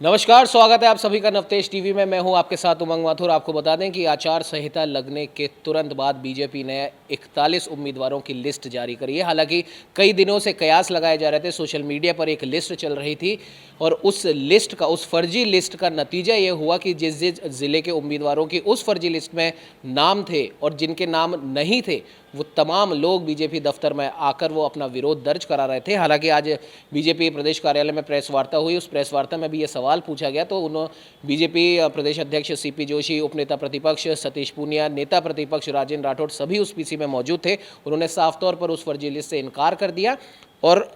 नमस्कार, स्वागत है आप सभी का नवतेज टीवी में। मैं हूं आपके साथ उमंग माथुर। आपको बता दें कि आचार संहिता लगने के तुरंत बाद बीजेपी ने 41 उम्मीदवारों की लिस्ट जारी करी है। हालांकि कई दिनों से कयास लगाए जा रहे थे, सोशल मीडिया पर एक लिस्ट चल रही थी और उस फर्जी लिस्ट का नतीजा ये हुआ कि जिस जिस ज़िले के उम्मीदवारों की उस फर्जी लिस्ट में नाम थे और जिनके नाम नहीं थे, वो तमाम लोग बीजेपी दफ्तर में आकर वो अपना विरोध दर्ज करा रहे थे। हालांकि आज बीजेपी प्रदेश कार्यालय में प्रेस वार्ता हुई, उस प्रेस वार्ता में भी ये सवाल पूछा गया तो उन्होंने बीजेपी प्रदेश अध्यक्ष सीपी जोशी, उपनेता प्रतिपक्ष सतीश पूनिया, नेता प्रतिपक्ष राजेंद्र राठौड़ सभी उस पीसी में मौजूद थे। उन्होंने साफ तौर पर उस फर्जी लिस्ट से इनकार कर दिया और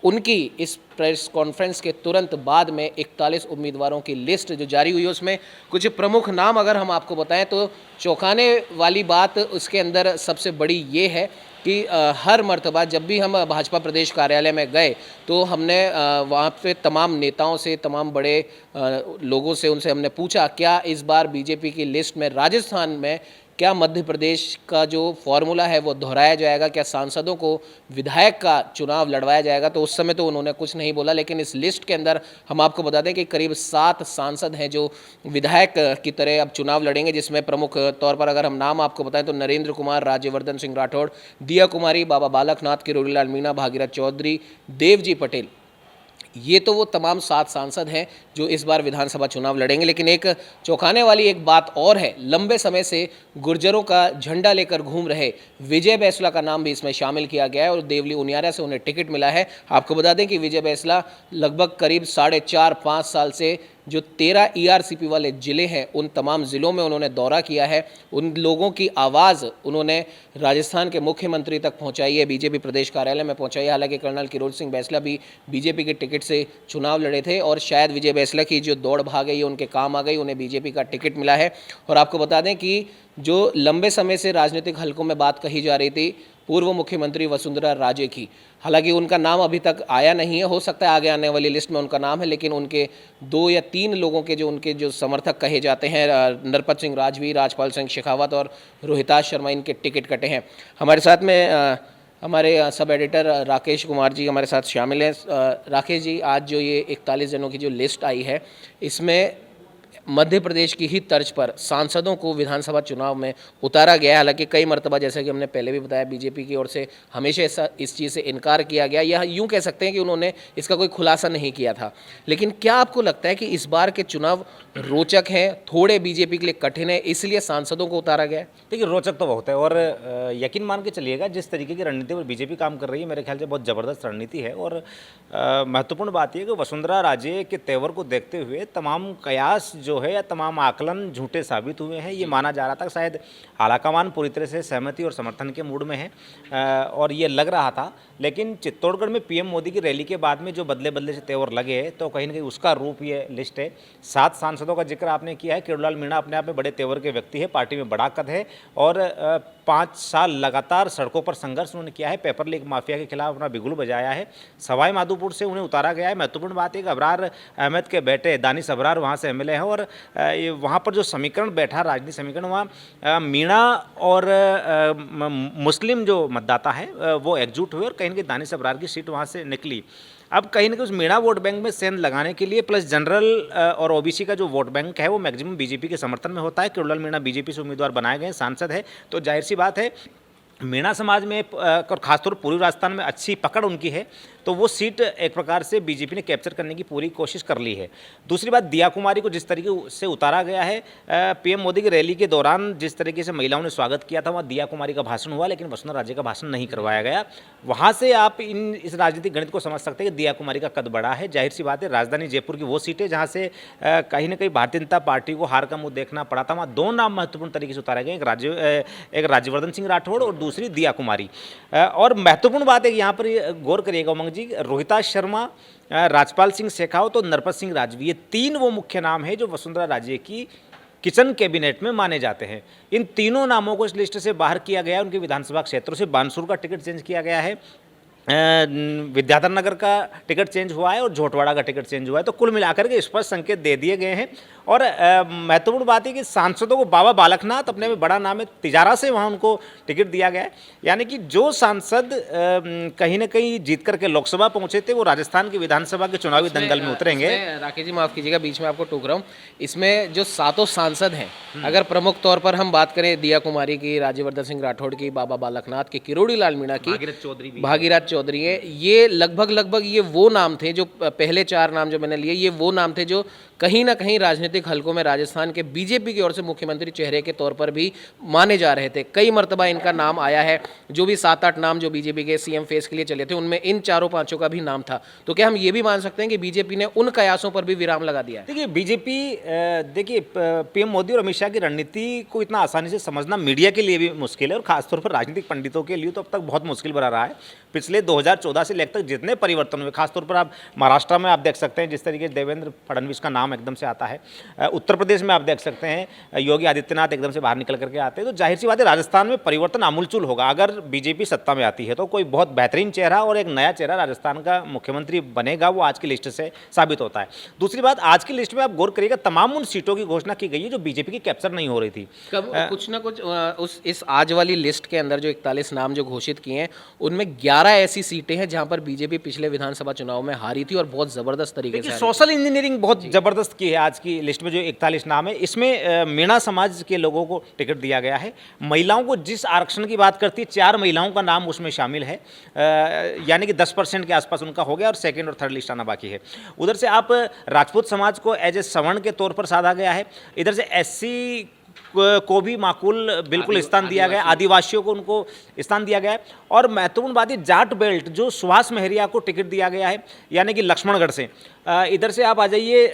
उनकी इस प्रेस कॉन्फ्रेंस के तुरंत बाद में 41 उम्मीदवारों की लिस्ट जो जारी हुई है उसमें कुछ प्रमुख नाम अगर हम आपको बताएं तो चौंकाने वाली बात उसके अंदर सबसे बड़ी ये है कि हर मर्तबा जब भी हम भाजपा प्रदेश कार्यालय में गए तो हमने वहाँ पे तमाम नेताओं से, तमाम बड़े लोगों से उनसे हमने पूछा क्या इस बार बीजेपी की लिस्ट में राजस्थान में क्या मध्य प्रदेश का जो फॉर्मूला है वो दोहराया जाएगा, क्या सांसदों को विधायक का चुनाव लड़वाया जाएगा। तो उस समय तो उन्होंने कुछ नहीं बोला, लेकिन इस लिस्ट के अंदर हम आपको बता दें कि करीब 7 सांसद हैं जो विधायक की तरह अब चुनाव लड़ेंगे, जिसमें प्रमुख तौर पर अगर हम नाम आपको बताएं तो नरेंद्र कुमार, राज्यवर्धन सिंह राठौड़, दिया कुमारी, बाबा बालकनाथ, किरोड़ीलाल मीणा, भागीरथ चौधरी, देवजी पटेल। ये तो वो तमाम 7 सांसद हैं जो इस बार विधानसभा चुनाव लड़ेंगे। लेकिन एक चौंकाने वाली एक बात और है, लंबे समय से गुर्जरों का झंडा लेकर घूम रहे विजय बैंसला का नाम भी इसमें शामिल किया गया है और देवली उनियारा से उन्हें टिकट मिला है। आपको बता दें कि विजय बैंसला लगभग करीब 4.5-5 साल से जो 13 ईआरसीपी वाले ज़िले हैं उन तमाम ज़िलों में उन्होंने दौरा किया है। उन लोगों की आवाज़ उन्होंने राजस्थान के मुख्यमंत्री तक पहुंचाई है, बीजेपी प्रदेश कार्यालय में पहुंचाई है। हालांकि कर्नल किरोड़ सिंह बैंसला भी बीजेपी के टिकट से चुनाव लड़े थे और शायद विजय बैंसला की जो दौड़ भाग गई उनके काम आ गई, उन्हें बीजेपी का टिकट मिला है। और आपको बता दें कि जो लंबे समय से राजनीतिक हलकों में बात कही जा रही थी पूर्व मुख्यमंत्री वसुंधरा राजे की, हालांकि उनका नाम अभी तक आया नहीं है, हो सकता है आगे आने वाली लिस्ट में उनका नाम है, लेकिन उनके 2 या 3 लोगों के उनके जो समर्थक कहे जाते हैं, नरपत सिंह राजवी, राजपाल सिंह शेखावत और रोहिताश शर्मा, इनके टिकट कटे हैं। हमारे साथ में हमारे सब एडिटर राकेश कुमार जी हमारे साथ शामिल हैं। राकेश जी, आज जो ये 41 जनों की जो लिस्ट आई है इसमें मध्य प्रदेश की ही तर्ज पर सांसदों को विधानसभा चुनाव में उतारा गया है। हालांकि कई मरतबा, जैसा कि हमने पहले भी बताया, बीजेपी की ओर से हमेशा इस चीज़ से इनकार किया गया, या यूँ कह सकते हैं कि उन्होंने इसका कोई खुलासा नहीं किया था। लेकिन क्या आपको लगता है कि इस बार के चुनाव रोचक हैं, थोड़े बीजेपी के लिए कठिन है, इसलिए सांसदों को उतारा गया है? देखिए, रोचक तो बहुत है और यकीन मान के चलिएगा जिस तरीके की रणनीति पर बीजेपी काम कर रही है, मेरे ख्याल से बहुत ज़बरदस्त रणनीति है। और महत्वपूर्ण बात यह कि वसुंधरा राजे के तेवर को देखते हुए तमाम कयास जो है या तमाम आकलन झूठे साबित हुए हैं। ये माना जा रहा था शायद आलाकमान पूरी तरह से सहमति और समर्थन के मूड में है और ये लग रहा था, लेकिन चित्तौड़गढ़ में पीएम मोदी की रैली के बाद में जो बदले बदले से तेवर लगे तो कहीं ना कहीं उसका रूप ये लिस्ट है। 7 सांसदों का जिक्र आपने किया है। किरोड़ीलाल मीणा अपने आप में बड़े तेवर के व्यक्ति है, पार्टी में बड़ा कद है और 5 साल लगातार सड़कों पर संघर्ष उन्होंने किया है, पेपर लीक माफिया के खिलाफ अपना बिगुल बजाया है। सवाई माधोपुर से उन्हें उतारा गया है। महत्वपूर्ण बात है कि अबरार अहमद के बेटे दानिश अबरार वहाँ से एमएलए हैं और वहाँ पर जो समीकरण बैठा, राजनीतिक समीकरण, वहाँ मीणा और मुस्लिम जो मतदाता है वो एकजुट हुए और कहीं ना कहीं दानिश अबरार की सीट वहाँ से निकली। अब कहीं ना कहीं उस मीणा वोट बैंक में सेंध लगाने के लिए प्लस जनरल और ओबीसी का जो वोट बैंक है वो मैक्सिमम बीजेपी के समर्थन में होता है। किरोड़ीलाल मीणा बीजेपी से उम्मीदवार बनाए गए सांसद है, तो जाहिर सी बात है मीणा समाज में और खासतौर पूर्वी राजस्थान में अच्छी पकड़ उनकी है, तो वो सीट एक प्रकार से बीजेपी ने कैप्चर करने की पूरी कोशिश कर ली है। दूसरी बात, दिया कुमारी को जिस तरीके से उतारा गया है, पीएम मोदी की रैली के दौरान जिस तरीके से महिलाओं ने स्वागत किया था वहाँ दिया कुमारी का भाषण हुआ, लेकिन वसुंधरा राजे का भाषण नहीं करवाया गया। वहाँ से आप इस राजनीतिक गणित को समझ सकते हैं कि दिया कुमारी का कद बड़ा है। जाहिर सी बात है राजधानी जयपुर की वो सीटें जहाँ से कहीं ना कहीं भारतीय जनता पार्टी को हार का मुंह देखना पड़ा था, वहाँ 2 नाम महत्वपूर्ण तरीके से उतारे गए, एक राज्यवर्धन सिंह राठौड़ और दूसरी दिया कुमारी। और महत्वपूर्ण बात है कि यहाँ पर गौर करिएगा उमंग जी, रोहिताश शर्मा, राजपाल सिंह शेखावत और नरपत सिंह राजवी, ये 3 वो मुख्य नाम है जो वसुंधरा राजे की किचन कैबिनेट में माने जाते हैं। इन तीनों नामों को इस लिस्ट से बाहर किया गया है। उनके विधानसभा क्षेत्रों से बानसूर का टिकट चेंज किया गया है, विद्याधर नगर का टिकट चेंज हुआ है और झोटवाड़ा का टिकट चेंज हुआ है। तो कुल मिलाकर के स्पष्ट संकेत दे दिए गए हैं और महत्वपूर्ण बात है कि सांसदों को बाबा बालकनाथ अपने में बड़ा नाम है, तिजारा से वहाँ उनको टिकट दिया गया है। यानी कि जो सांसद कहीं ना कहीं जीत करके लोकसभा पहुंचे थे वो राजस्थान की विधानसभा के चुनावी दंगल में उतरेंगे। राकेश जी माफ कीजिएगा, बीच में आपको टोक रहा हूँ। इसमें जो सातों सांसद हैं, अगर प्रमुख तौर पर हम बात करें दिया कुमारी की, राज्यवर्धन सिंह राठौड़ की, बाबा बालकनाथ की, किरोड़ी लाल मीणा की, भागीरथ चौधरी है, ये लगभग ये वो नाम थे जो पहले 4 नाम जो मैंने लिए, ये वो नाम थे जो कहीं ना कहीं राजनीतिक हलकों में राजस्थान के बीजेपी की ओर से मुख्यमंत्री चेहरे के तौर पर भी माने जा रहे थे। कई मर्तबा इनका नाम आया है। जो भी 7-8 नाम जो बीजेपी के सीएम फेस के लिए चले थे, उनमें इन 4-5 का भी नाम था। तो क्या हम ये भी मान सकते हैं कि बीजेपी ने उन कयासों पर भी विराम लगा दिया है? देखिए बीजेपी, देखिए पीएम मोदी और अमित शाह की रणनीति को इतना आसानी से समझना मीडिया के लिए भी मुश्किल है और खासतौर पर राजनीतिक पंडितों के लिए तो अब तक बहुत मुश्किल बना रहा है। पिछले 2014 से लेकर जितने परिवर्तन हुए, खासतौर पर आप महाराष्ट्र में आप देख सकते हैं जिस तरीके से देवेंद्र फडणवीस का नाम एकदम से आता है, उत्तर प्रदेश में आप देख सकते हैं योगी आदित्यनाथ एकदम से बाहर निकल करके आते हैं। तो जाहिर सी बात है राजस्थान में परिवर्तन आमूलचूल होगा अगर बीजेपी सत्ता में आती है। तो कोई बहुत बेहतरीन चेहरा और एक नया चेहरा राजस्थान का मुख्यमंत्री बनेगा, वो आज की लिस्ट से साबित होता है। दूसरी बात, आज की लिस्ट में आप गौर करिएगा, तमाम उन सीटों की घोषणा की गई है जो बीजेपी की कैप्चर नहीं हो रही थी। कुछ ना कुछ इस आज वाली लिस्ट के अंदर जो 41 नाम जो घोषित किए हैं, उनमें 11 ऐसी सीटें हैं जहां पर बीजेपी पिछले विधानसभा चुनाव में हारी थी और बहुत जबरदस्त तरीके से। सोशल इंजीनियरिंग बहुत जबरदस्त की है आज की लिस्ट में जो 41 नाम है। इसमें मीणा समाज के लोगों को टिकट दिया गया है। महिलाओं को जिस आरक्षण की बात करती है, 4 महिलाओं का नाम उसमें शामिल है, यानी कि 10% के आसपास उनका हो गया और सेकंड और थर्ड लिस्ट आना बाकी है। उधर से आप राजपूत समाज को एज ए सवर्ण के तौर पर साधा गया है। इधर से एससी को भी माकूल बिल्कुल स्थान दिया गया, आदिवासियों को उनको स्थान दिया गया है। और महत्वपूर्ण बात है जाट बेल्ट जो सुहास महरिया को टिकट दिया गया है, यानी कि लक्ष्मणगढ़ से। इधर से आप आ जाइए,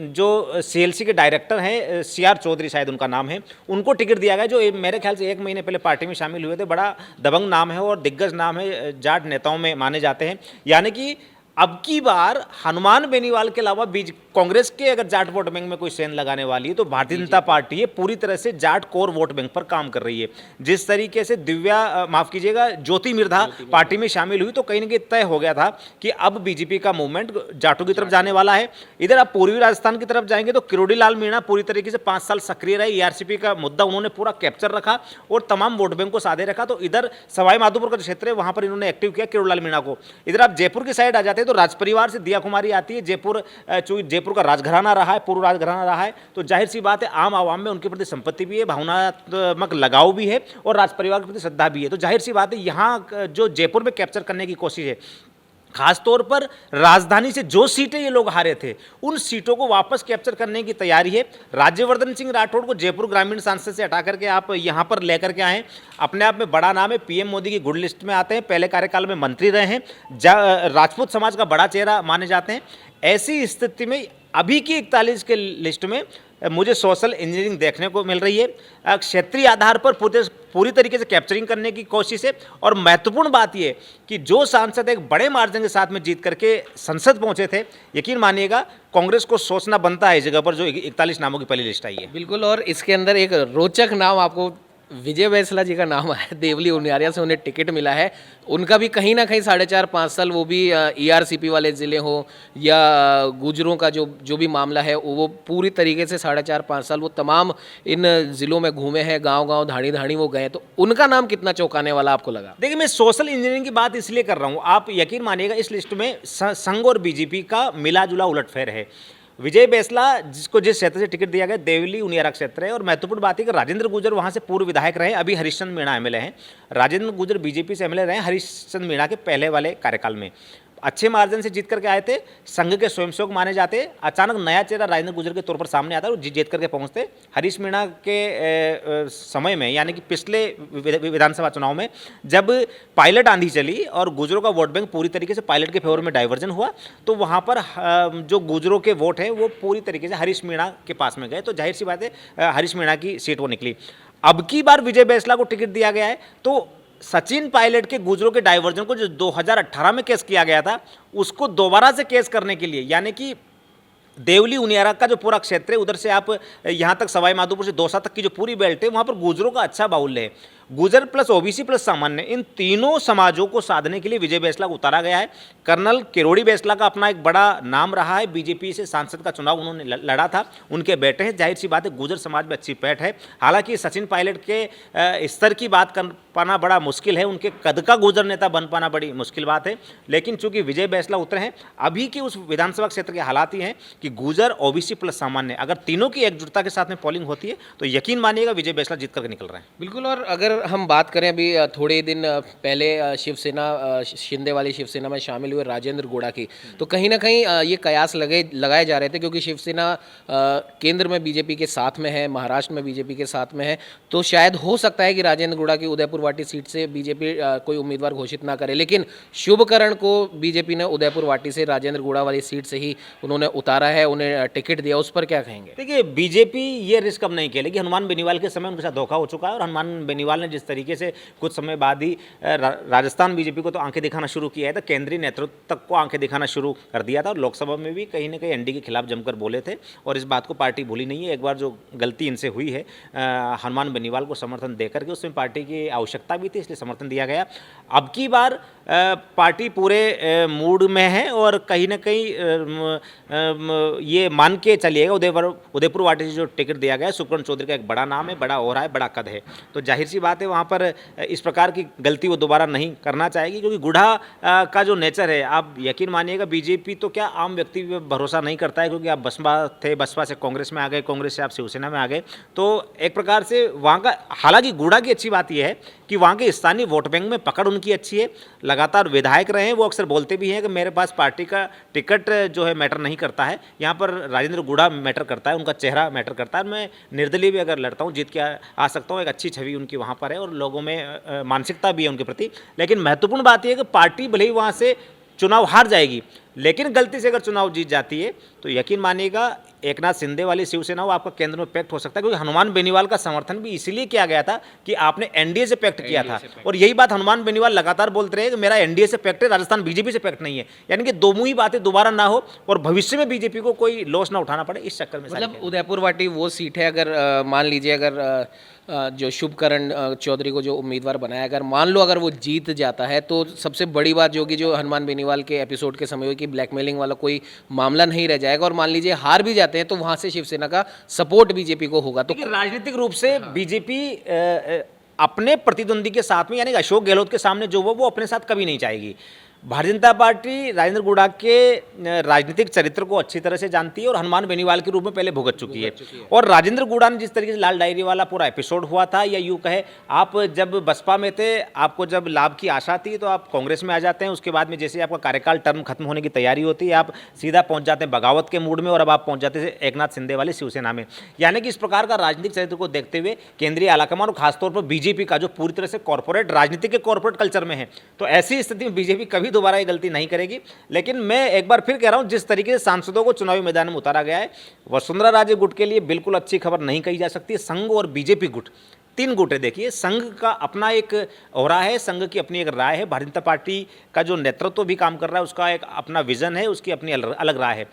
जो सीएलसी के डायरेक्टर हैं सीआर चौधरी शायद उनका नाम है, उनको टिकट दिया गया, जो मेरे ख्याल से 1 महीने पहले पार्टी में शामिल हुए थे। बड़ा दबंग नाम है और दिग्गज नाम है, जाट नेताओं में माने जाते हैं। यानी कि अब की बार हनुमान बेनीवाल के अलावा बीच कांग्रेस के अगर जाट वोट बैंक में कोई सेंध लगाने वाली है तो भारतीय जनता पार्टी है, पूरी तरह से जाट कोर वोट बैंक पर काम कर रही है। जिस तरीके से दिव्या, माफ कीजिएगा, ज्योति मिर्धा पार्टी में शामिल हुई तो कहीं ना कहीं तय हो गया था कि अब बीजेपी का मूवमेंट जाटों की तरफ जाने वाला है। इधर आप पूर्वी राजस्थान की तरफ जाएंगे तो किरोड़ी लाल मीणा पूरी तरीके से 5 साल सक्रिय रहे, ईआरसीपी का मुद्दा उन्होंने पूरा कैप्चर रखा और तमाम वोट बैंक को साधे रखा। तो इधर सवाई माधोपुर का जो क्षेत्र है वहां पर इन्होंने एक्टिव किया किरोड़ी लाल मीणा को। इधर आप जयपुर की साइड आ जाते हैं तो राज परिवार से दिया कुमारी आती है। जयपुर का राजघराना रहा है, पूर्व राजघराना रहा है, तो जाहिर सी बात है आम आवाम में उनके प्रति संपत्ति भी है, भावनात्मक लगाव भी है और राज परिवार के प्रति श्रद्धा भी है। तो जाहिर सी बात है यहाँ जो जयपुर में कैप्चर करने की कोशिश है, खासतौर पर राजधानी से जो सीटें ये लोग हारे थे उन सीटों को वापस कैप्चर करने की तैयारी है। राज्यवर्धन सिंह राठौड़ को जयपुर ग्रामीण सांसद से हटा करके आप यहाँ पर लेकर के आए, अपने आप में बड़ा नाम है, पीएम मोदी की गुड लिस्ट में आते हैं, पहले कार्यकाल में मंत्री रहे हैं, राजपूत समाज का बड़ा चेहरा माने जाते हैं। ऐसी स्थिति में अभी की 41 के लिस्ट में मुझे सोशल इंजीनियरिंग देखने को मिल रही है। क्षेत्रीय आधार पर पूरी तरीके से कैप्चरिंग करने की कोशिश है। और महत्वपूर्ण बात यह कि जो सांसद एक बड़े मार्जिन के साथ में जीत करके संसद पहुंचे थे, यकीन मानिएगा कांग्रेस को सोचना बनता है इस जगह पर जो 41 नामों की पहली लिस्ट आई है। बिल्कुल, और इसके अंदर एक रोचक नाम आपको विजय बैसला जी का नाम है, देवली उनियारिया से उन्हें टिकट मिला है। उनका भी कहीं ना कहीं 4.5-5 साल, वो भी ईआरसीपी वाले ज़िले हो या गुजरों का जो भी मामला है, वो पूरी तरीके से 4.5-5 साल वो तमाम इन ज़िलों में घूमे हैं, गांव-गांव धाड़ी वो गए। तो उनका नाम कितना चौंकाने वाला आपको लगा? देखिए, मैं सोशल इंजीनियरिंग की बात इसलिए कर रहा हूँ, आप यकीन मानिएगा इस लिस्ट में संघ और बीजेपी का मिला जुला उलटफेर है। विजय बैसला जिसको जिस क्षेत्र से टिकट दिया गया देवली उनियारा क्षेत्र है, और महत्वपूर्ण बात है कि राजेंद्र गुर्जर वहां से पूर्व विधायक रहे, अभी हरीशचंद्र मीणा एमएलए हैं। राजेंद्र गुर्जर बीजेपी से एमएलए रहे हरीशचंद्र मीणा के पहले वाले कार्यकाल में, अच्छे मार्जिन से जीत करके आए थे, संघ के स्वयंसेवक माने जाते। अचानक नया चेहरा राजेंद्र गुर्जर के तौर पर सामने आता है और जीत करके पहुंचते। हरीश मीणा के समय में, यानी कि पिछले विधानसभा चुनाव में जब पायलट आंधी चली और गुजरों का वोट बैंक पूरी तरीके से पायलट के फेवर में डाइवर्जन हुआ, तो वहां पर जो गुजरों के वोट हैं वो पूरी तरीके से हरीश मीणा के पास में गए। तो जाहिर सी बात है हरीश मीणा की सीट वो निकली। अब की बार विजय बैसला को टिकट दिया गया है तो सचिन पायलट के गुजरों के डाइवर्जन को जो 2018 में केस किया गया था उसको दोबारा से केस करने के लिए, यानी कि देवली उनियारा का जो पूरा क्षेत्र है, उधर से आप यहाँ तक सवाई माधोपुर से दौसा तक की जो पूरी बेल्ट है, वहाँ पर गुर्जरों का अच्छा बाहुल्य है। गुर्जर प्लस ओबीसी प्लस सामान्य, इन तीनों समाजों को साधने के लिए विजय बैसला को उतारा गया है। कर्नल किरोड़ी बैसला का अपना एक बड़ा नाम रहा है, बीजेपी से सांसद का चुनाव उन्होंने लड़ा था, उनके बेटे हैं, जाहिर सी बात है गुर्जर समाज में अच्छी पैठ है। हालांकि सचिन पायलट के स्तर की बात कर पाना बड़ा मुश्किल है, उनके कद का गुर्जर नेता बन पाना बड़ी मुश्किल बात है, लेकिन चूंकि विजय बैसला उतरे हैं, अभी की उस विधानसभा क्षेत्र के हालात ही हैं कि गुर्जर ओबीसी प्लस सामान्य, अगर तीनों की एकजुटता के साथ में पोलिंग होती है तो यकीन मानिएगा विजय बैसला जीत करके निकल रहे हैं। बिल्कुल। और अगर हम बात करें, अभी थोड़े दिन पहले शिवसेना शिंदे वाली शिवसेना में शामिल हुए राजेंद्र गोड़ा की, तो कहीं ना कहीं ये कयास लगाए जा रहे थे, क्योंकि शिवसेना केंद्र में बीजेपी के साथ में है, महाराष्ट्र में बीजेपी के साथ में है, तो शायद हो सकता है कि राजेंद्र गोड़ा की उदयपुर वाटी सीट से बीजेपी कोई उम्मीदवार घोषित ना करे, लेकिन शुभकरण को बीजेपी ने उदयपुर वाटी से राजेंद्र गोड़ा वाली सीट से ही उन्होंने उतारा है, उन्हें टिकट दिया, उस पर क्या कहेंगे? देखिए, बीजेपी ये रिस्क अब नहीं खेलेगी। हनुमान बेनीवाल के समय उनके साथ धोखा हो चुका है, और हनुमान बेनीवाल ने जिस तरीके से कुछ समय बाद ही राजस्थान बीजेपी को तो आंखें दिखाना शुरू किया है, तो केंद्रीय नेतृत्व तक को आंखें दिखाना शुरू कर दिया था, और लोकसभा में भी कहीं ना कहीं एनडीए के खिलाफ जमकर बोले थे, और इस बात को पार्टी भूली नहीं है। एक बार जो गलती इनसे हुई है, हनुमान बेनीवाल को समर्थन देकर के, उसमें पार्टी की आवश्यकता भी थी, इसलिए समर्थन दिया गया। अब की बार पार्टी पूरे मूड में है, और कहीं ना कहीं ये मान के चलिएगा उदयपुर वाटी से जो टिकट दिया गया है, सुकर्ण चौधरी का एक बड़ा नाम है, बड़ा ओहरा है, बड़ा कद है, तो जाहिर सी बात है वहाँ पर इस प्रकार की गलती वो दोबारा नहीं करना चाहेगी, क्योंकि गुढ़ा का जो नेचर है, आप यकीन मानिएगा बीजेपी तो क्या आम व्यक्ति पे भरोसा नहीं करता है, क्योंकि आप बसपा थे, बसपा से कांग्रेस में आ गए, कांग्रेस से आप शिवसेना में आ गए, तो एक प्रकार से वहाँ का, हालांकि गुढ़ा की अच्छी बात यह है कि वहाँ के स्थानीय वोट बैंक में पकड़ उनकी अच्छी है, लगातार विधायक रहे हैं, वो अक्सर बोलते भी हैं कि मेरे पास पार्टी का टिकट जो है मैटर नहीं करता है, यहाँ पर राजेंद्र गुढ़ा मैटर करता है, उनका चेहरा मैटर करता है, मैं निर्दलीय भी अगर लड़ता हूँ जीत के आ सकता हूँ, एक अच्छी छवि उनकी वहाँ पर है, और लोगों में मानसिकता भी है उनके प्रति। लेकिन महत्वपूर्ण बात यह है कि पार्टी भले ही वहाँ से चुनाव हार जाएगी, लेकिन गलती से अगर चुनाव जीत जाती है तो यकीन मानिएगा एकनाथ शिंदे वाली शिवसेना वो आपका केंद्र में पैक्ट हो सकता है, क्योंकि हनुमान बेनीवाल का समर्थन भी इसीलिए किया गया था कि आपने एनडीए से पैक्ट किया था, और यही बात हनुमान बेनीवाल लगातार बोलते रहे कि मेरा एनडीए से पैक्ट है, राजस्थान बीजेपी से पैक्ट नहीं है, यानी कि दो मुंही बातें दोबारा ना हो और भविष्य में बीजेपी को कोई लॉस ना उठाना पड़े, इस चक्कर में। मतलब उदयपुर वाटी वो सीट है, अगर मान लीजिए अगर जो शुभकरण चौधरी को जो उम्मीदवार बनाया, अगर मान लो अगर वो जीत जाता है, तो सबसे बड़ी बात जो कि जो हनुमान बेनीवाल के एपिसोड के समय हुई कि ब्लैकमेलिंग वाला कोई मामला नहीं रह जाएगा, और मान लीजिए हार भी जाते हैं तो वहाँ से शिवसेना का सपोर्ट बीजेपी को होगा। तो राजनीतिक रूप से बीजेपी अपने प्रतिद्वंदी के साथ में, यानी अशोक गहलोत के सामने जो वो अपने साथ कभी नहीं चाहेगी। भारतीय जनता पार्टी राजेंद्र गुढ़ा के राजनीतिक चरित्र को अच्छी तरह से जानती है, और हनुमान बेनीवाल के रूप में पहले भुगत चुकी है। और राजेंद्र गुढ़ा ने जिस तरीके से लाल डायरी वाला पूरा एपिसोड हुआ था, या यूँ कहे आप जब बसपा में थे, आपको जब लाभ की आशा थी तो आप कांग्रेस में आ जाते हैं, उसके बाद में जैसे आपका कार्यकाल टर्म खत्म होने की तैयारी होती है, आप सीधा पहुंच जाते हैं बगावत के मूड में, और अब आप पहुंच जाते हैं एकनाथ शिंदे वाली शिवसेना में। यानी कि इस प्रकार का राजनीतिक चरित्र को देखते हुए केंद्रीय आलाकमान और खासतौर पर बीजेपी का जो पूरी तरह से कॉर्पोरेट राजनीति के कॉर्पोरेट कल्चर में है, तो ऐसी स्थिति में बीजेपी कभी दोबारा ये गलती नहीं करेगी। लेकिन मैं एक बार फिर कह रहा हूं, जिस तरीके से सांसदों को चुनावी मैदान में उतारा गया है, वसुंधरा राजे गुट के लिए बिल्कुल अच्छी खबर नहीं कही जा सकती। संघ और बीजेपी गुट, तीन गुट है। देखिए, संघ का अपना एक ओरा है, संघ की अपनी एक राय है, भारतीय जनता पार्टी का जो नेतृत्व भी काम कर रहा है उसका एक अपना विजन है, उसकी अपनी अलग राय है।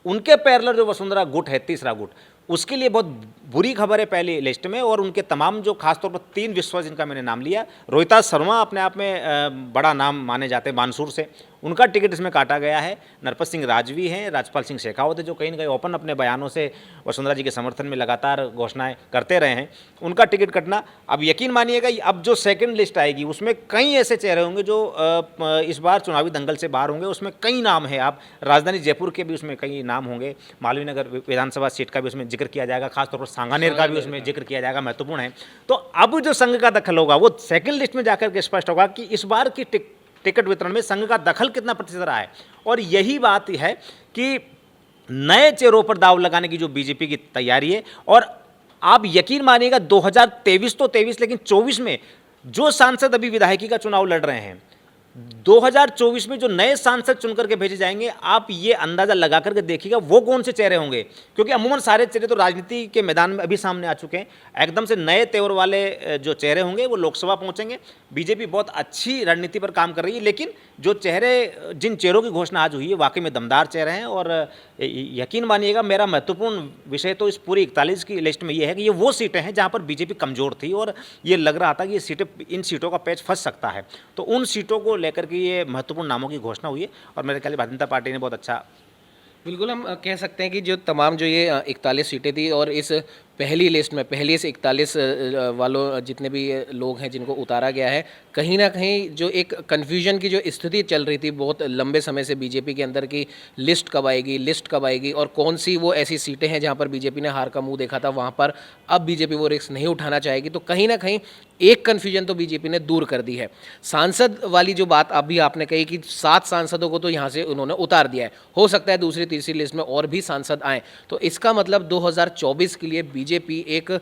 उनके पैरेलल जो वसुंधरा गुट है, तीसरा गुट, उसके लिए बहुत बुरी खबर है पहली लिस्ट में, और उनके तमाम जो खासतौर पर 3 विश्वास जिनका मैंने नाम लिया, रोहिता शर्मा अपने आप में बड़ा नाम माने जाते हैं मानसूर से, उनका टिकट इसमें काटा गया है। नरपत सिंह राजवी हैं, राजपाल सिंह शेखावत है, जो कहीं ना कहीं ओपन अपने बयानों से वसुंधरा जी के समर्थन में लगातार घोषणाएं करते रहे हैं, उनका टिकट कटना। अब यकीन मानिएगा, अब जो सेकंड लिस्ट आएगी उसमें कई ऐसे चेहरे होंगे जो इस बार चुनावी दंगल से बाहर होंगे, उसमें कई नाम है। आप राजधानी जयपुर के भी उसमें कई नाम होंगे, मालवीय नगर विधानसभा सीट का भी उसमें जिक्र किया जाएगा, खासतौर पर सांगानेर का भी उसमें जिक्र किया जाएगा, महत्वपूर्ण है। तो अब जो संघ का दखल होगा वो सेकंड लिस्ट में जाकर के स्पष्ट होगा कि इस बार की टिकट वितरण में संघ का दखल कितना प्रतिशत रहा है। और यही बात है कि नए चेहरों पर दाव लगाने की जो बीजेपी की तैयारी है, और आप यकीन मानिएगा 2023 तो 23, लेकिन 24 में जो सांसद अभी विधायकी का चुनाव लड़ रहे हैं, 2024 में जो नए सांसद चुन करके भेजे जाएंगे, आप ये अंदाजा लगा करके देखिएगा वो कौन से चेहरे होंगे, क्योंकि अमूमन सारे चेहरे तो राजनीति के मैदान में अभी सामने आ चुके हैं। एकदम से नए तेवर वाले जो चेहरे होंगे वो लोकसभा पहुंचेंगे। बीजेपी बहुत अच्छी रणनीति पर काम कर रही है, लेकिन जो चेहरे, जिन चेहरों की घोषणा आज हुई है, वाकई में दमदार चेहरे हैं। और यकीन मानिएगा, मेरा महत्वपूर्ण विषय तो इस पूरी 41 की लिस्ट में ये है कि ये वो सीटें हैं जहां पर बीजेपी कमजोर थी और ये लग रहा था कि ये सीटें, इन सीटों का पैच फंस सकता है। तो उन सीटों को लेकर के ये महत्वपूर्ण नामों की घोषणा हुई है और मेरे ख्याल भारतीय जनता पार्टी ने बहुत अच्छा। बिल्कुल, हम कह सकते हैं कि जो तमाम जो ये 41 सीटें थी और इस पहली लिस्ट में पहले से 41 वालों जितने भी लोग हैं जिनको उतारा गया है, कहीं ना कहीं जो एक कन्फ्यूजन की जो स्थिति चल रही थी बहुत लंबे समय से बीजेपी के अंदर की, लिस्ट कब आएगी और कौन सी वो ऐसी सीटें हैं जहां पर बीजेपी ने हार का मुंह देखा था, वहां पर अब बीजेपी वो रिस्क नहीं उठाना चाहेगी। तो कहीं ना कहीं एक कन्फ्यूजन तो बीजेपी ने दूर कर दी है। सांसद वाली जो बात अभी आपने कही कि 7 सांसदों को तो यहाँ से उन्होंने उतार दिया है, हो सकता है दूसरी तीसरी लिस्ट में और भी सांसद आएँ, तो इसका मतलब 2024 के लिए बीजेपी एक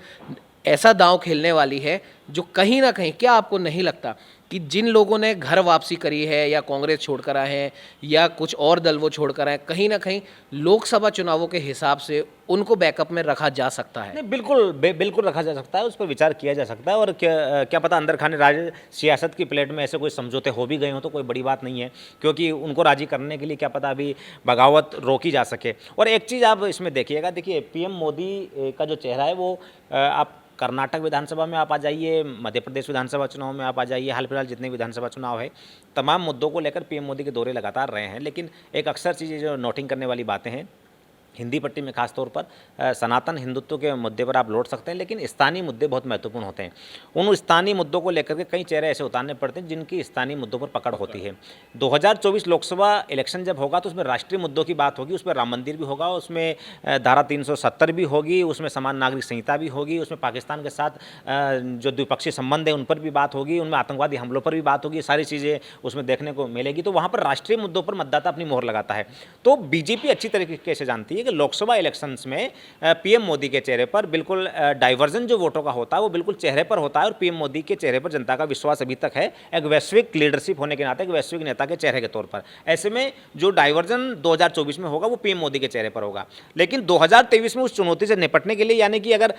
ऐसा दांव खेलने वाली है जो कहीं ना कहीं, क्या आपको नहीं लगता कि जिन लोगों ने घर वापसी करी है या कांग्रेस छोड़कर आए हैं या कुछ और दल वो छोड़कर आए, कहीं ना कहीं लोकसभा चुनावों के हिसाब से उनको बैकअप में रखा जा सकता है? नहीं, बिल्कुल बिल्कुल रखा जा सकता है, उस पर विचार किया जा सकता है। और क्या पता अंदर खाने सियासत की प्लेट में ऐसे कोई समझौते हो भी गए हों तो कोई बड़ी बात नहीं है, क्योंकि उनको राजी करने के लिए क्या पता अभी बगावत रोकी जा सके। और एक चीज़ आप इसमें देखिएगा, देखिए पीएम मोदी का जो चेहरा है वो आप कर्नाटक विधानसभा में आप आ जाइए, मध्य प्रदेश विधानसभा चुनाव में आप आ जाइए, हाल फिलहाल जितने विधानसभा चुनाव है, तमाम मुद्दों को लेकर पीएम मोदी के दौरे लगातार रहे हैं। लेकिन एक अक्सर चीज़ें जो नोटिंग करने वाली बातें हैं, हिंदी पट्टी में खासतौर पर सनातन हिंदुत्व के मुद्दे पर आप लौट सकते हैं, लेकिन स्थानीय मुद्दे बहुत महत्वपूर्ण होते हैं। उन स्थानीय मुद्दों को लेकर के कई चेहरे ऐसे उतारने पड़ते हैं जिनकी स्थानीय मुद्दों पर पकड़ होती है। 2024 लोकसभा इलेक्शन जब होगा तो उसमें राष्ट्रीय मुद्दों की बात होगी, उसमें राम मंदिर भी होगा, उसमें धारा 370 भी होगी, उसमें समान नागरिक संहिता भी होगी, उसमें पाकिस्तान के साथ जो द्विपक्षीय संबंध है उन पर भी बात होगी, उनमें आतंकवादी हमलों पर भी बात होगी, सारी चीज़ें उसमें देखने को मिलेगी। तो वहाँ पर राष्ट्रीय मुद्दों पर मतदाता अपनी मोहर लगाता है। तो बीजेपी अच्छी तरीके से जानती है कि लोकसभा इलेक्शंस में पीएम मोदी के चेहरे पर बिल्कुल डाइवर्जन जो वोटों का होता है वो बिल्कुल चेहरे पर होता है, और पीएम मोदी के चेहरे पर जनता का विश्वास अभी तक है, एक वैश्विक लीडरशिप होने के नाते, एक वैश्विक नेता के चेहरे के तौर पर। ऐसे में जो डाइवर्जन 2024 में होगा वो पीएम मोदी के चेहरे पर होगा। लेकिन 2023 में उस चुनौती से निपटने के लिए, यानी कि अगर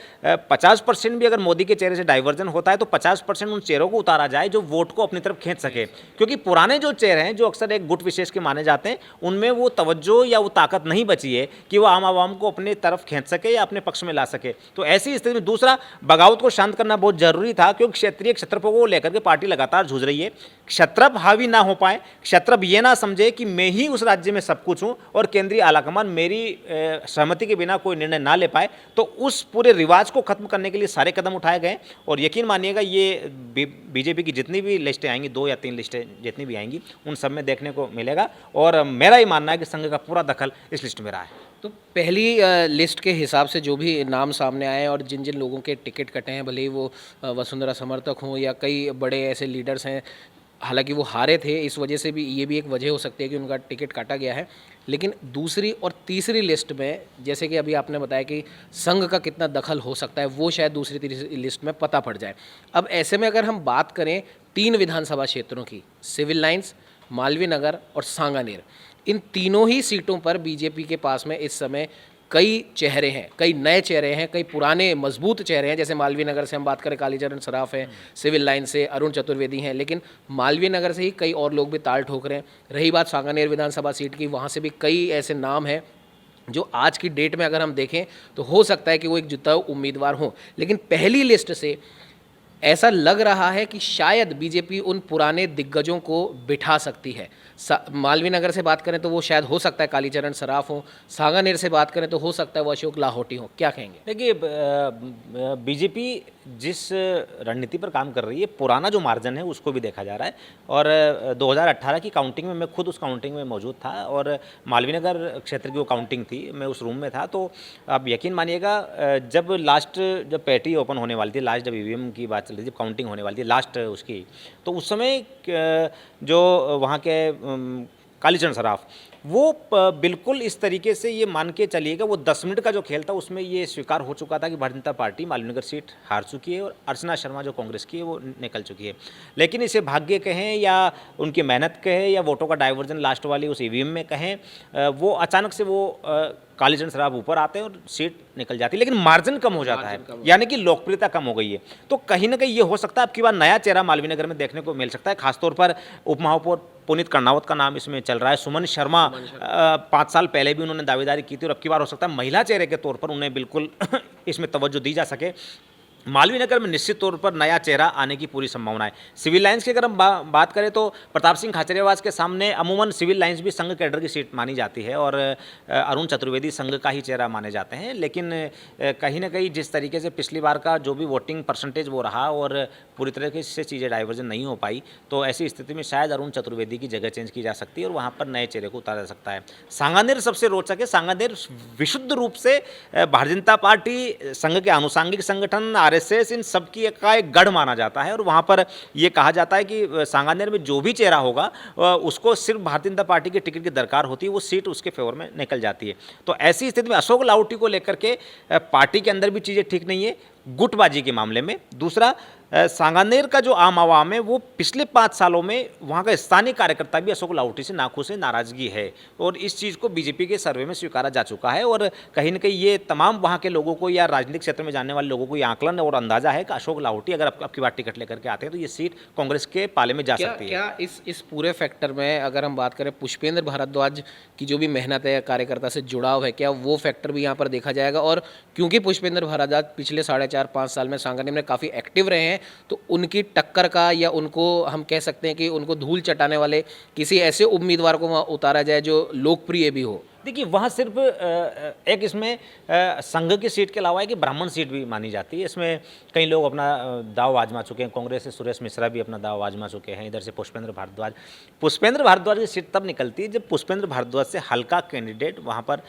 50% भी अगर मोदी के चेहरे से डाइवर्जन होता है तो 50% उन चेहरों को उतारा जाए जो वोट को अपनी तरफ खींच सके, क्योंकि पुराने जो चेहरे हैं जो अक्सर एक गुट विशेष के माने जाते हैं, उनमें वो तवज्जो या वो ताकत नहीं बची है कि वो आम आवाम को अपनी तरफ खींच सके या अपने पक्ष में ला सके। तो ऐसी स्थिति में दूसरा, बगावत को शांत करना बहुत जरूरी था, क्योंकि क्षेत्रीय क्षत्रपों को लेकर के पार्टी लगातार जूझ रही है। क्षत्रप हावी ना हो पाए, क्षत्रप ये ना समझे कि मैं ही उस राज्य में सब कुछ हूं और केंद्रीय आलाकमान मेरी सहमति के बिना कोई निर्णय ना ले पाए, तो उस पूरे रिवाज को खत्म करने के लिए सारे कदम उठाए गए। और यकीन मानिएगा ये बीजेपी की जितनी भी लिस्टें आएंगी, 2 या 3 लिस्टें जितनी भी आएंगी, उन सब में देखने को मिलेगा। और मेरा ही मानना है कि संघ का पूरा दखल इस लिस्ट में रहा है। तो पहली लिस्ट के हिसाब से जो भी नाम सामने आए हैं और जिन जिन लोगों के टिकट कटे हैं, भले ही वो वसुंधरा समर्थक हों या कई बड़े ऐसे लीडर्स हैं, हालांकि वो हारे थे, इस वजह से भी ये भी एक वजह हो सकती है कि उनका टिकट काटा गया है। लेकिन दूसरी और तीसरी लिस्ट में, जैसे कि अभी आपने बताया कि संघ का कितना दखल हो सकता है, वो शायद दूसरी तीसरी लिस्ट में पता पड़ जाए। अब ऐसे में अगर हम बात करें 3 विधानसभा क्षेत्रों की, सिविल लाइंस, मालवीय नगर और सांगानेर, इन तीनों ही सीटों पर बीजेपी के पास में इस समय कई चेहरे हैं, कई नए चेहरे हैं, कई पुराने मजबूत चेहरे हैं। जैसे मालवीय नगर से हम बात करें, कालीचरण सराफ है, सिविल लाइन से अरुण चतुर्वेदी हैं, लेकिन मालवीय नगर से ही कई और लोग भी ताल ठोक रहे हैं। रही बात सांगानेर विधानसभा सीट की, वहाँ से भी कई ऐसे नाम हैं जो आज की डेट में अगर हम देखें तो हो सकता है कि वो एक जिताऊ उम्मीदवार हों। लेकिन पहली लिस्ट से ऐसा लग रहा है कि शायद बीजेपी उन पुराने दिग्गजों को बिठा सकती है। मालवीय नगर से बात करें तो वो शायद हो सकता है कालीचरण सराफ हो, सांगानेर से बात करें तो हो सकता है वो अशोक लाहौटी हो। क्या कहेंगे? देखिए, बीजेपी जिस रणनीति पर काम कर रही है, पुराना जो मार्जिन है उसको भी देखा जा रहा है। और 2018 की काउंटिंग में मैं खुद उस काउंटिंग में मौजूद था और मालवीय नगर क्षेत्र की वो काउंटिंग थी, मैं उस रूम में था। तो आप यकीन मानिएगा, जब पेटी ओपन होने वाली थी, लास्ट जब ईवीएम की बात चल रही थी, काउंटिंग होने वाली थी लास्ट उसकी, तो उस समय जो वहाँ के कालीचरण सराफ, वो बिल्कुल इस तरीके से ये मान के चलिएगा, वो 10 मिनट का जो खेल था उसमें ये स्वीकार हो चुका था कि भारतीय जनता पार्टी मालवीनगर सीट हार चुकी है और अर्चना शर्मा जो कांग्रेस की है वो निकल चुकी है। लेकिन इसे भाग्य कहें या उनकी मेहनत कहें या वोटों का डाइवर्जन लास्ट वाली उस ईवीएम में कहें, वो अचानक से वो कालीचरण सराफ ऊपर आते हैं और सीट निकल जाती है, लेकिन मार्जिन कम हो जाता है, यानी कि लोकप्रियता कम हो गई है। तो कहीं ना कहीं ये हो सकता है अब की बार नया चेहरा मालवीय नगर में देखने को मिल सकता है, खासतौर पर उप महापौर पुनीत कर्णावत का नाम इसमें चल रहा है। सुमन शर्मा 5 साल पहले भी उन्होंने दावेदारी की थी और अब की बार हो सकता है महिला चेहरे के तौर पर उन्हें बिल्कुल इसमें तवज्जो दी जा सके। मालवीय नगर में निश्चित तौर पर नया चेहरा आने की पूरी संभावना है। सिविल लाइंस की अगर हम बात करें तो प्रताप सिंह खाचरियावास के सामने अमूमन सिविल लाइंस भी संघ कैडर की सीट मानी जाती है और अरुण चतुर्वेदी संघ का ही चेहरा माने जाते हैं। लेकिन कहीं ना कहीं जिस तरीके से पिछली बार का जो भी वोटिंग परसेंटेज वो रहा और पूरी तरीके से चीज़ें डाइवर्जन नहीं हो पाई, तो ऐसी स्थिति में शायद अरुण चतुर्वेदी की जगह चेंज की जा सकती है और वहाँ पर नए चेहरे को उतारा जा सकता है। सांगानेर सबसे रोचक है। सांगानेर विशुद्ध रूप से भारतीय जनता पार्टी संघ के आनुषांगिक संगठन आरएसएस इन सब की का एक गढ़ माना जाता है और वहाँ पर ये कहा जाता है कि सांगानेर में जो भी चेहरा होगा उसको सिर्फ भारतीय जनता पार्टी के टिकट की दरकार होती है, वो सीट उसके फेवर में निकल जाती है। तो ऐसी स्थिति में अशोक लाहोटी को लेकर के पार्टी के अंदर भी चीज़ें ठीक नहीं है गुटबाजी के मामले में। दूसरा, सांगानेर का जो आम आवाम है वो पिछले 5 सालों में वहाँ का स्थानीय कार्यकर्ता भी अशोक लाहोटी से नाखुश है, नाराजगी है और इस चीज़ को बीजेपी के सर्वे में स्वीकारा जा चुका है और कहीं ना कहीं ये तमाम वहाँ के लोगों को या राजनीतिक क्षेत्र में जानने वाले लोगों को ये आकलन और अंदाजा है कि अशोक लाहोटी अगर आपकी बार टिकट लेकर के आते हैं तो ये सीट कांग्रेस के पाले में जा सकती है। क्या इस पूरे फैक्टर में अगर हम बात करें पुष्पेंद्र भारद्वाज की जो भी मेहनत है, कार्यकर्ता से जुड़ाव है, क्या वो फैक्टर भी यहाँ पर देखा जाएगा? और क्योंकि पुष्पेंद्र भारद्वाज पिछले 4.5-5 साल में सांगानेर में काफ़ी एक्टिव रहे हैं, तो उनकी टक्कर का या उनको हम कह सकते हैं कि उनको धूल चटाने वाले किसी ऐसे उम्मीदवार को वहाँ उतारा जाए जो लोकप्रिय भी हो। देखिए, वहाँ सिर्फ एक इसमें संघ की सीट के अलावा है कि ब्राह्मण सीट भी मानी जाती है। इसमें कई लोग अपना दाव आजमा चुके हैं। कांग्रेस से सुरेश मिश्रा भी अपना दाव आजमा चुके हैं। इधर से पुष्पेंद्र भारद्वाज की सीट तब निकलती है जब पुष्पेंद्र भारद्वाज से हल्का कैंडिडेट वहाँ पर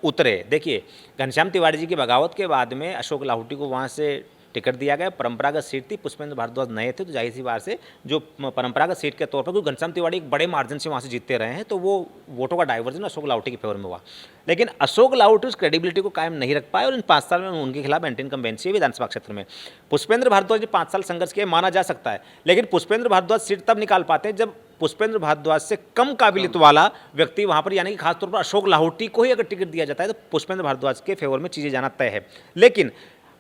उतरे। देखिए, घनश्याम तिवारी जी की बगावत के बाद में अशोक लाहोटी को वहाँ से टिकट दिया गया। परंपरागत सीट थी, पुष्पेंद्र भारद्वाज नए थे, तो जाहिर सी बात से जो परंपरागत सीट के तौर पर, क्योंकि घनश्याम तिवारी एक बड़े मार्जिन से वहाँ से जीतते रहे हैं, तो वो वोटों का डाइवर्जन अशोक लाहोटी के फेवर में हुआ। लेकिन अशोक लाहोटी उस क्रेडिबिलिटी को कायम नहीं रख पाए और इन 5 साल में उनके खिलाफ एंटी इनकम्बेंसी है विधानसभा क्षेत्र में। पुष्पेंद्र भारद्वाज ने 5 साल संघर्ष किया, माना जा सकता है, लेकिन पुष्पेंद्र भारद्वाज सीट तब निकाल पाते हैं जब पुष्पेंद्र भारद्वाज से कम काबिलियत वाला व्यक्ति वहाँ पर, यानी कि खासतौर पर अशोक लाहोटी को ही अगर टिकट दिया जाता है तो पुष्पेंद्र भारद्वाज के फेवर में चीज़ें जाना तय है। लेकिन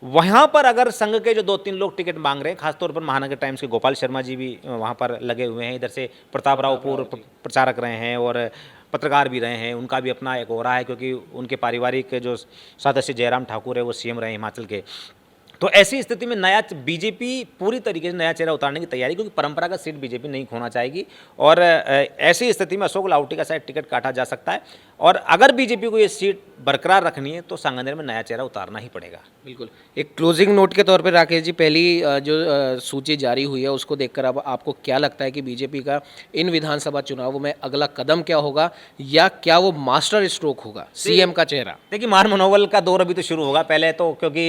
वहाँ पर अगर संघ के जो 2-3 लोग टिकट मांग रहे हैं, खासतौर पर महानगर टाइम्स के गोपाल शर्मा जी भी वहाँ पर लगे हुए हैं, इधर से प्रताप राव पूर्व प्रचारक रहे हैं और पत्रकार भी रहे हैं, उनका भी अपना एक ओरा है क्योंकि उनके पारिवारिक जो सदस्य जयराम ठाकुर है वो सीएम रहे हिमाचल के। तो ऐसी स्थिति में नया बीजेपी पूरी तरीके से नया चेहरा उतारने की तैयारी, क्योंकि परंपरागत सीट बीजेपी नहीं खोना चाहेगी और ऐसी स्थिति में अशोक लाहोटी का शायद टिकट काटा जा सकता है और अगर बीजेपी को ये सीट बरकरार रखनी है तो सांगानेर में नया चेहरा उतारना ही पड़ेगा। बिल्कुल। एक क्लोजिंग नोट के तौर पे राकेश जी, पहली जो सूची जारी हुई है उसको देखकर अब आपको क्या लगता है कि बीजेपी का इन विधानसभा चुनावों में अगला कदम क्या होगा या क्या वो मास्टर स्ट्रोक होगा सीएम का चेहरा? देखिए, मार मनोबल का दौर अभी तो शुरू होगा पहले तो, क्योंकि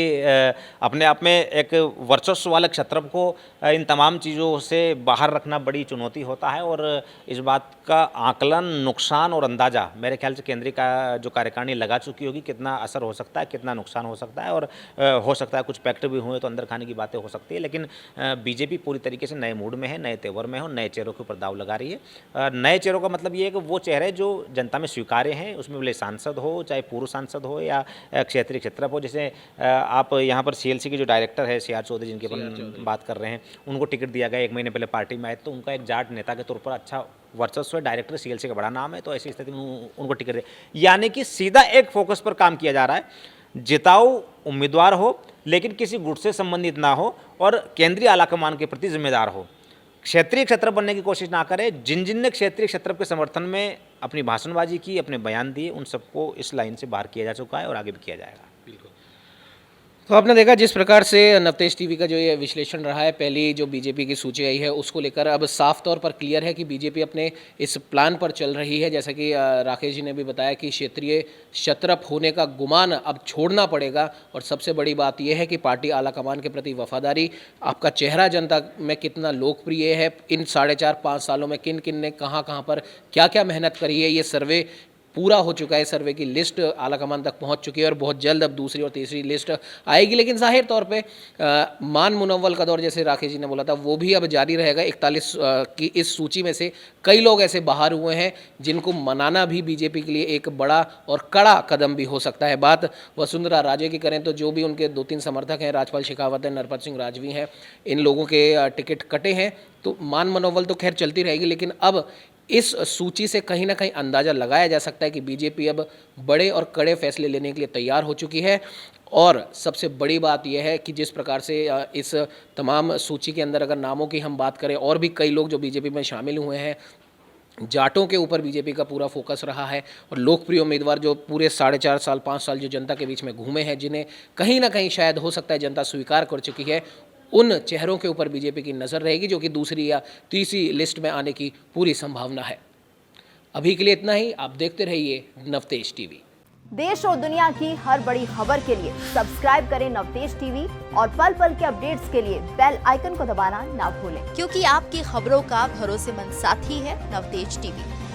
अपने आप में एक वर्चस्व वाले क्षत्रप को इन तमाम चीज़ों से बाहर रखना बड़ी चुनौती होता है और इस बात का आकलन, नुकसान और अंदाज़ा मेरे ख्याल से केंद्रीय का जो कार्यकारिणी लगा चुकी होगी, कितना असर हो सकता है, कितना नुकसान हो सकता है और हो सकता है कुछ पैक्ट भी हुए तो अंदर खाने की बातें हो सकती है। लेकिन बीजेपी पूरी तरीके से नए मूड में है, नए तेवर में है और नए चेहरों के ऊपर दाव लगा रही है। नए चेहरों का मतलब ये है कि वो चेहरे जो जनता में स्वीकार्य हैं, उसमें भले सांसद हो, चाहे पूर्व सांसद हो या क्षेत्रीय क्षेत्रप हो। जैसे आप यहाँ पर सीएलसी के जो डायरेक्टर है सीआर चौधरी, जिनकी अपन बात कर रहे हैं, उनको टिकट दिया गया, 1 महीने पहले पार्टी में आए, तो उनका एक जाट नेता के तौर पर अच्छा वर्चस्व है, डायरेक्टर सीएलसी का बड़ा नाम है, तो ऐसी स्थिति में उनको टिकट दे, यानी कि सीधा एक फोकस पर काम किया जा रहा है। जिताऊ उम्मीदवार हो लेकिन किसी गुट से संबंधित ना हो और केंद्रीय आलाकमान के प्रति जिम्मेदार हो, क्षेत्रीय क्षेत्र बनने की कोशिश ना करे। जिन जिन ने क्षेत्रीय क्षेत्र के समर्थन में अपनी भाषणबाजी की, अपने बयान दिए, उन सबको इस लाइन से बाहर किया जा चुका है और आगे भी किया जाएगा। बिल्कुल। तो आपने देखा जिस प्रकार से नवतेज टीवी का जो ये विश्लेषण रहा है, पहली जो बीजेपी की सूची आई है उसको लेकर अब साफ तौर पर क्लियर है कि बीजेपी अपने इस प्लान पर चल रही है। जैसा कि राकेश जी ने भी बताया कि क्षेत्रीय शतरफ होने का गुमान अब छोड़ना पड़ेगा और सबसे बड़ी बात यह है कि पार्टी आलाकमान के प्रति वफादारी, आपका चेहरा जनता में कितना लोकप्रिय है, इन 4.5-5 सालों में किन किन ने कहाँ कहाँ पर क्या क्या मेहनत करी है, ये सर्वे पूरा हो चुका है। सर्वे की लिस्ट आलाकमान तक पहुंच चुकी है और बहुत जल्द अब दूसरी और तीसरी लिस्ट आएगी। लेकिन जाहिर तौर पे मान मुनव्वल का दौर, जैसे राकेश जी ने बोला था, वो भी अब जारी रहेगा। 41 की इस सूची में से कई लोग ऐसे बाहर हुए हैं जिनको मनाना भी बीजेपी के लिए एक बड़ा और कड़ा कदम भी हो सकता है। बात वसुंधरा राजे की करें तो जो भी उनके 2-3 समर्थक हैं, राजपाल शेखावत है, नरपत सिंह राजवी हैं, इन लोगों के टिकट कटे हैं। तो मान मनोबल तो खैर चलती रहेगी, लेकिन अब इस सूची से कहीं ना कहीं अंदाज़ा लगाया जा सकता है कि बीजेपी अब बड़े और कड़े फैसले लेने के लिए तैयार हो चुकी है। और सबसे बड़ी बात यह है कि जिस प्रकार से इस तमाम सूची के अंदर अगर नामों की हम बात करें, और भी कई लोग जो बीजेपी में शामिल हुए हैं, जाटों के ऊपर बीजेपी का पूरा फोकस रहा है और लोकप्रिय उम्मीदवार जो पूरे 4.5 साल 5 साल जो जनता के बीच में घूमे हैं, जिन्हें कहीं ना कहीं शायद हो सकता है जनता स्वीकार कर चुकी है, उन चेहरों के ऊपर बीजेपी की नज़र रहेगी, जो कि दूसरी या तीसरी लिस्ट में आने की पूरी संभावना है। अभी के लिए इतना ही। आप देखते रहिए नवतेज टीवी। देश और दुनिया की हर बड़ी खबर के लिए सब्सक्राइब करें नवतेज टीवी और पल पल के अपडेट्स के लिए बेल आइकन को दबाना ना भूलें, क्योंकि आपकी खबरों का भरोसेमंद साथी है नवतेज टीवी।